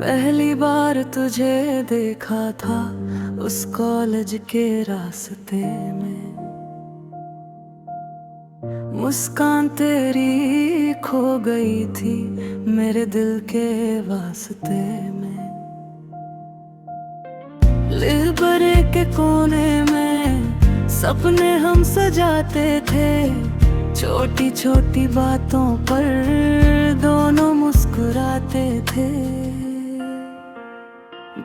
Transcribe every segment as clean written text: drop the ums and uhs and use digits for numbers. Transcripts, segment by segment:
पहली बार तुझे देखा था उस कॉलेज के रास्ते में, मुस्कान तेरी खो गई थी मेरे दिल के वास्ते में। लिबरे के कोने में सपने हम सजाते थे, छोटी छोटी बातों पर दोनों मुस्कुराते थे।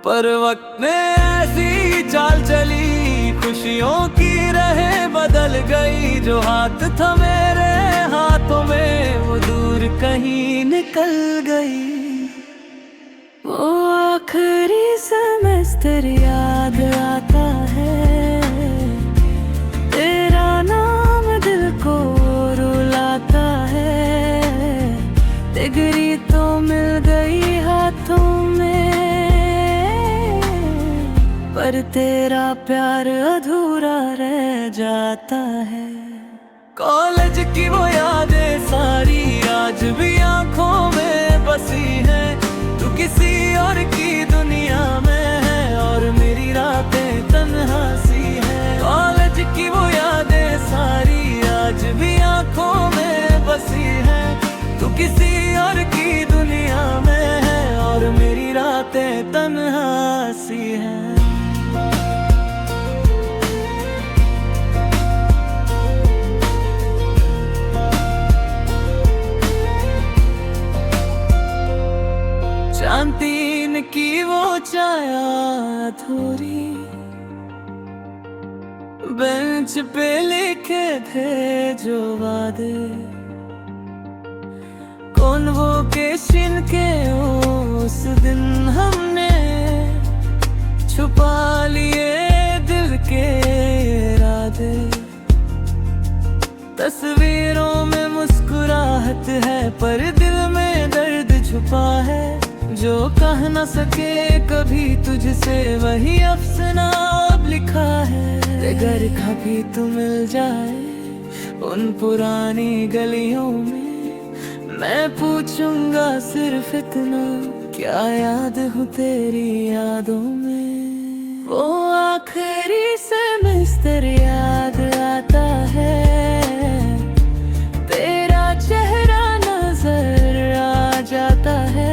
पर वक्त ने ऐसी चाल चली, खुशियों की राहें बदल गई। जो हाथ था मेरे हाथों में वो दूर कहीं निकल गई। वो आखिरी सेमेस्टर याद आता है, तेरा नाम दिल को रुलाता है। डिग्री तो मिल गई हाथों में, पर तेरा प्यार अधूरा रह जाता है। कॉलेज की वो यादें सारी आज भी आंखों में बसी हैं। तू किसी और की दुनिया में है और मेरी रातें तन्हा सी है। कॉलेज की वो यादें सारी आज भी आंखों में बसी हैं। तू किसी और की दुनिया में है और मेरी रातें तन्हा सी हैं। कैंटीन की वो छाया अधूरी, बेंच पे लिखे थे जो वादे। कॉन्वोकेशन के उस दिन हमने छुपा लिए दिल के इरादे। तस्वीरों में मुस्कुराहट है पर दिल में दर्द छुपा है। जो कह न सके कभी तुझसे वही अफसाना अब लिखा है। अगर कभी तू मिल जाए उन पुरानी गलियों में, मैं पूछूंगा सिर्फ इतना, क्या याद हूँ तेरी यादों में। वो आखिरी सेमेस्टर याद आता है, तेरा चेहरा नजर आ जाता है।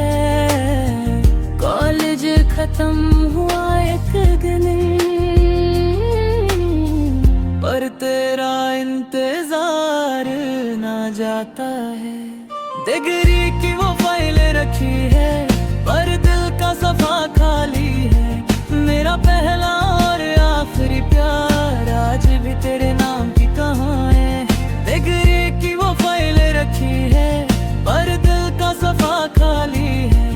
कॉलेज खत्म हुआ एक दिन, पर तेरा इंतजार ना जाता है। डिग्री की वो फाइलें रखी है पर दिल का सफा खाली है। मेरा पहला और आखिरी प्यार आज भी तेरे नाम की कहाँ है। डिग्री की वो फाइलें रखी है पर दिल का सफा खाली है।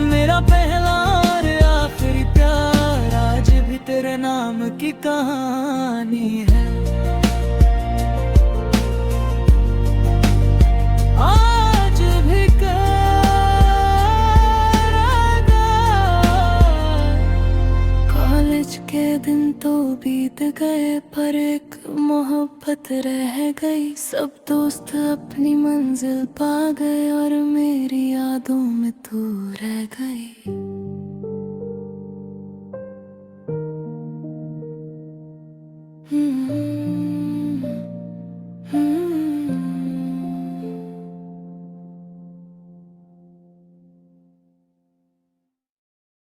मेरा पहला और आखिरी प्यार आज भी तेरे नाम की कहानी है। आज भी कॉलेज के दिन तो बीत गए पर एक मोहब्बत रह गई। सब दोस्त अपनी मंजिल पा गए और मेरी यादों में तू रह गई।